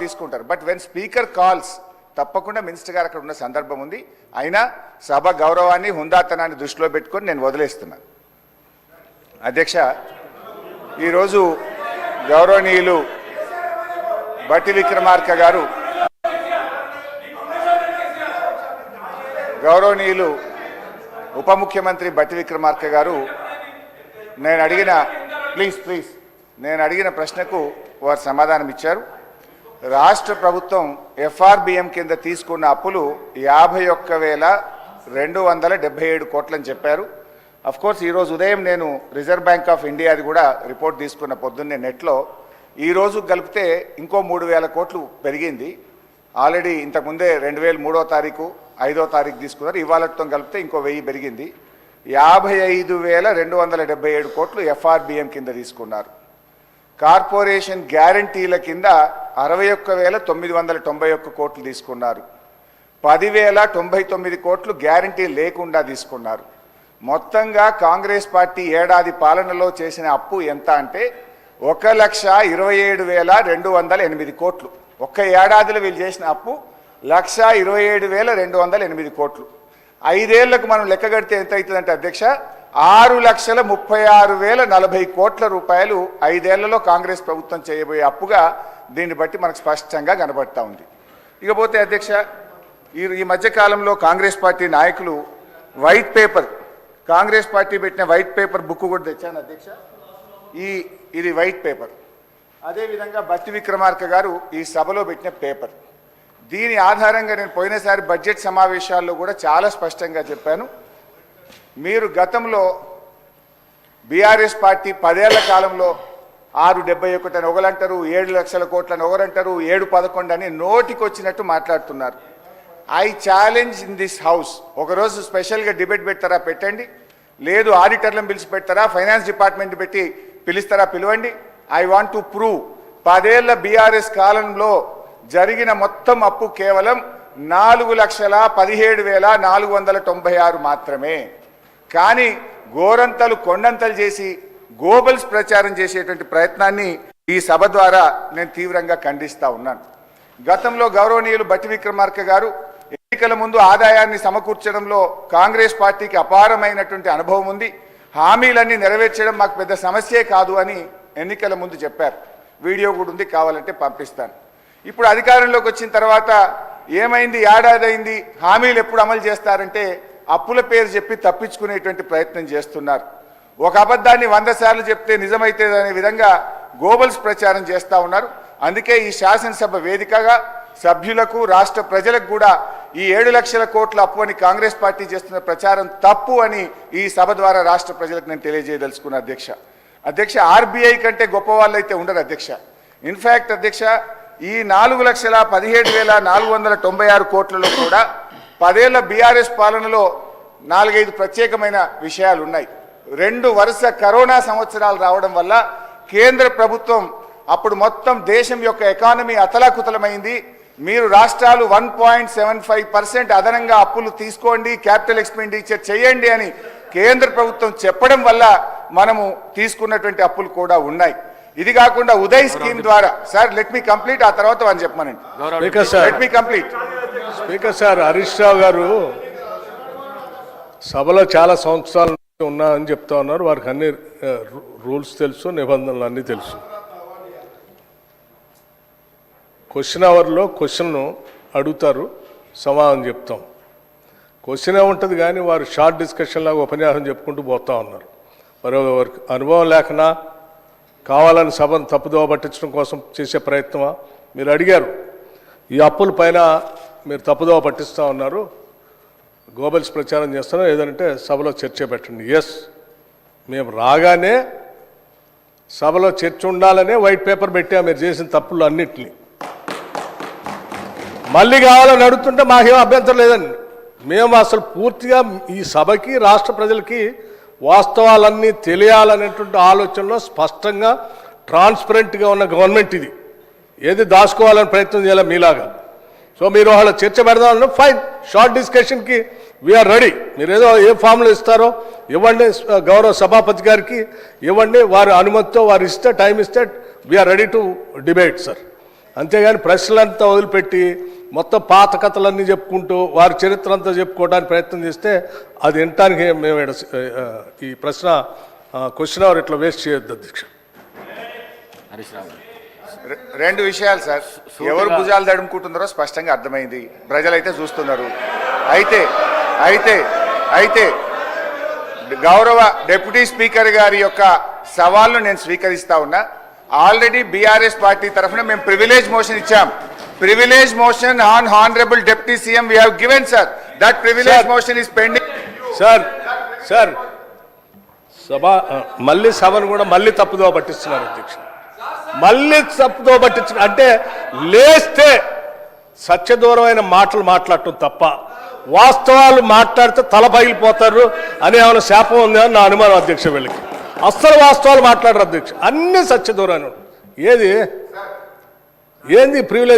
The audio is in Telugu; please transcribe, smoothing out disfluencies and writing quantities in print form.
తీసుకుంటారు. బట్ వెన్ స్పీకర్ కాల్స్ తప్పకుండా మినిస్టర్ గారు అక్కడ ఉన్న సందర్భం ఉంది. అయినా సభ గౌరవాన్ని హుందాతనాన్ని దృష్టిలో పెట్టుకొని నేను వదిలేస్తున్నాను. అధ్యక్ష, ఈరోజు గౌరవనీయులు బట్టి విక్రమార్క గారు గౌరవనీయులు ఉప ముఖ్యమంత్రి బట్టి విక్రమార్క గారు నేను అడిగిన ప్రశ్నకు వారు సమాధానం ఇచ్చారు. రాష్ట్ర ప్రభుత్వం ఎఫ్ఆర్బిఎం కింద తీసుకున్న అప్పులు 51,277 కోట్లని చెప్పారు. అఫ్కోర్స్ ఈరోజు ఉదయం నేను రిజర్వ్ బ్యాంక్ ఆఫ్ ఇండియాది కూడా రిపోర్ట్ తీసుకున్న పొద్దున్నే నెట్లో. ఈరోజు కలిపితే ఇంకో 3,000 కోట్లు పెరిగింది. ఆల్రెడీ ఇంతకుముందే 2003వ తారీఖు 5వ తారీఖు తీసుకున్నారు. ఇవాళతో కలిపితే ఇంకో 1000 పెరిగింది. 55,277 కోట్లు ఎఫ్ఆర్బిఎం కింద తీసుకున్నారు. కార్పొరేషన్ గ్యారంటీల కింద 61,991 కోట్లు తీసుకున్నారు. 10,099 కోట్లు గ్యారంటీ లేకుండా తీసుకున్నారు. మొత్తంగా కాంగ్రెస్ పార్టీ ఏడాది పాలనలో చేసిన అప్పు ఎంత అంటే 1,27,208 కోట్లు. ఒక్క ఏడాదిలో వీళ్ళు చేసిన అప్పు 1,27,208 కోట్లు. 5 ఏళ్లకు మనం లెక్క కడితే ఎంత అవుతుందంటే అధ్యక్ష 6,36,040 కోట్ల రూపాయలు 5 ఏళ్లలో కాంగ్రెస్ ప్రభుత్వం చేయబోయే అప్పుగా దీన్ని బట్టి మనకు స్పష్టంగా కనబడతా ఉంది. ఇకపోతే అధ్యక్ష, ఈ మధ్యకాలంలో కాంగ్రెస్ పార్టీ నాయకులు వైట్ పేపర్, కాంగ్రెస్ పార్టీ పెట్టిన వైట్ పేపర్ బుక్ కూడా తెచ్చాను అధ్యక్ష. ఇది వైట్ పేపర్. అదేవిధంగా బట్టి విక్రమార్క గారు ఈ సభలో పెట్టిన పేపర్. దీని ఆధారంగా నేను పోయినసారి బడ్జెట్ సమావేశాల్లో కూడా చాలా స్పష్టంగా చెప్పాను. మీరు గతంలో బీఆర్ఎస్ పార్టీ 10 ఏళ్ల కాలంలో 671 అని ఒకరంటారు, 7 లక్షల కోట్లని ఒకరంటారు, 711 అని నోటికి వచ్చినట్టు మాట్లాడుతున్నారు. I challenge in this house, ఒకరోజు స్పెషల్గా డిబేట్ పెడతారా పెట్టండి, లేదు ఆడిటర్లను పిలిచి పెడతారా, ఫైనాన్స్ డిపార్ట్మెంట్ పెట్టి పిలుస్తారా పిలవండి. ఐ వాంట్ టు ప్రూవ్ 10 ఏళ్ల బీఆర్ఎస్ కాలంలో జరిగిన మొత్తం అప్పు కేవలం 4,17,496 మాత్రమే. కానీ గోరంతలు కొండంతలు చేసి గోబల్స్ ప్రచారం చేసేటువంటి ప్రయత్నాన్ని ఈ సభ ద్వారా నేను తీవ్రంగా ఖండిస్తా ఉన్నాను. గతంలో గౌరవనీయులు బట్టి విక్రమార్క గారు ఎన్నికల ముందు ఆదాయాన్ని సమకూర్చడంలో కాంగ్రెస్ పార్టీకి అపారమైనటువంటి అనుభవం ఉంది, హామీలన్నీ నెరవేర్చడం మాకు పెద్ద సమస్యే కాదు అని ఎన్నికల ముందు చెప్పారు. వీడియో కూడా ఉంది, కావాలంటే పంపిస్తాను. ఇప్పుడు అధికారంలోకి వచ్చిన తర్వాత ఏమైంది, ఏడాది అయింది, హామీలు ఎప్పుడు అమలు చేస్తారంటే అప్పుల పేరు చెప్పి తప్పించుకునేటువంటి ప్రయత్నం చేస్తున్నారు. ఒక అబద్ధాన్ని 100 సార్లు చెప్తే నిజమైతే అనే విధంగా గోబల్స్ ప్రచారం చేస్తూ ఉన్నారు. అందుకే ఈ శాసనసభ వేదికగా సభ్యులకు రాష్ట్ర ప్రజలకు కూడా ఈ 7 లక్షల కోట్ల అప్పు అని కాంగ్రెస్ పార్టీ చేస్తున్న ప్రచారం తప్పు అని ఈ సభ ద్వారా రాష్ట్ర ప్రజలకు నేను తెలియజేయదలుచుకున్నా అధ్యక్ష. ఆర్బీఐ కంటే గొప్ప వాళ్ళు అయితే ఉండరు అధ్యక్ష. ఇన్ఫ్యాక్ట్ అధ్యక్ష, ఈ 4,17,496 కోట్లలో కూడా 10 ఏళ్ల బీఆర్ఎస్ పాలనలో 4-5 ప్రత్యేకమైన విషయాలు ఉన్నాయి. 2 వరుస కరోనా సంవత్సరాలు రావడం వల్ల కేంద్ర ప్రభుత్వం అప్పుడు మొత్తం దేశం యొక్క ఎకానమీ అతలాకుతలమైంది. మీరు రాష్ట్రాలు 1.75% అదనంగా అప్పులు తీసుకోండి, క్యాపిటల్ ఎక్స్పెండిచర్ చేయండి అని కేంద్ర ప్రభుత్వం చెప్పడం వల్ల మనము తీసుకున్నటువంటి అప్పులు కూడా ఉన్నాయి. ఇది కాకుండా ఉదయ్ స్కీమ్ ద్వారా, సార్ లెట్ మీ కంప్లీట్, ఆ తర్వాత అని చెప్పమనండి. Let me complete. Speaker sir, Harish Rao గారు సభలో చాలా సంవత్సరాల నుంచి ఉన్నా అని చెప్తా ఉన్నారు. వారికి అన్ని రూల్స్ తెలుసు, నిబంధనలు అన్నీ తెలుసు. క్వశ్చన్ అవర్లో క్వశ్చన్ అడుగుతారు, సమాధానం చెప్తాం. క్వశ్చన్ ఉంటుంది కానీ వారు షార్ట్ డిస్కషన్ లాగా ఉపన్యాసం చెప్పుకుంటూ పోతా ఉన్నారు. మరి వారికి అనుభవం లేకనా, కావాలని సభను తప్పుదోవ పట్టించడం కోసం చేసే ప్రయత్నమా? మీరు అడిగారు, ఈ అప్పుల పైన మీరు తప్పుదోవ పట్టిస్తూ ఉన్నారు, గోబల్స్ ప్రచారం చేస్తున్నాం, ఏదంటే సభలో చర్చ పెట్టండి. ఎస్, మేము రాగానే సభలో చర్చ ఉండాలనే వైట్ పేపర్ పెట్టా మీరు చేసిన తప్పులు అన్నింటినీ. మళ్ళీ కావాలని అడుగుతుంటే మాకేం అభ్యంతరం లేదండి. మేము అసలు పూర్తిగా ఈ సభకి రాష్ట్ర ప్రజలకి వాస్తవాలన్నీ తెలియాలనేటువంటి ఆలోచనలో స్పష్టంగా ట్రాన్స్పరెంట్గా ఉన్న గవర్నమెంట్ ఇది. ఏది దాచుకోవాలని ప్రయత్నం చేయాలి మీలాగా. సో మీరు వాళ్ళ చర్చ పెడదామన్నా ఫైన్, షార్ట్ డిస్కషన్కి వీఆర్ రెడీ. మీరు ఏదో ఏ ఫామ్లో ఇస్తారో ఇవ్వండి, గౌరవ సభాపతి గారికి ఇవ్వండి, వారి అనుమతితో వారు ఇస్తే టైం ఇస్తే we are ready to debate sir. అంతేగాని ప్రశ్నలంతా వదిలిపెట్టి మొత్తం పాత కథలన్నీ చెప్పుకుంటూ వారి చరిత్ర అంతా చెప్పుకోవడానికి ప్రయత్నం చేస్తే అది వినటానికి మేము ఈ ప్రశ్న క్వశ్చన్ అవర్ ఇట్లా వేస్ట్ చేయొద్దు అధ్యక్ష. హరీష్ రావు రెండు విషయాలు సార్. ఎవరు భుజాలు తడుముకుంటున్నారో స్పష్టంగా అర్థమైంది, ప్రజలైతే చూస్తున్నారు. అయితే అయితే అయితే గౌరవ డిప్యూటీ స్పీకర్ గారి యొక్క సవాల్ను నేను స్వీకరిస్తా ఉన్నా. ఆల్రెడీ బీఆర్ఎస్ పార్టీ తరఫున మేము ప్రివిలేజ్ మోషన్ ఇచ్చాం. Privilege motion on honourable deputy CM we have given sir. That privilege motion is pending. Sir మళ్ళీ సభను కూడా మళ్ళీ తప్పుదో పట్టిస్తున్నారు అధ్యక్ష. మళ్ళీ తప్పుదో పట్టించిన అంటే లేస్తే సత్యదూరమైన మాటలు మాట్లాడటం తప్ప వాస్తవాలు మాట్లాడితే తల పగిలిపోతారు అని ఏమైనా శాపం ఉందా అని నా అనుమానం అధ్యక్ష. వీళ్ళకి అస్సలు వాస్తవాలు మాట్లాడరు అధ్యక్ష, అన్ని సత్యదూరాన్ని. ఏంది ప్రివిలేజ్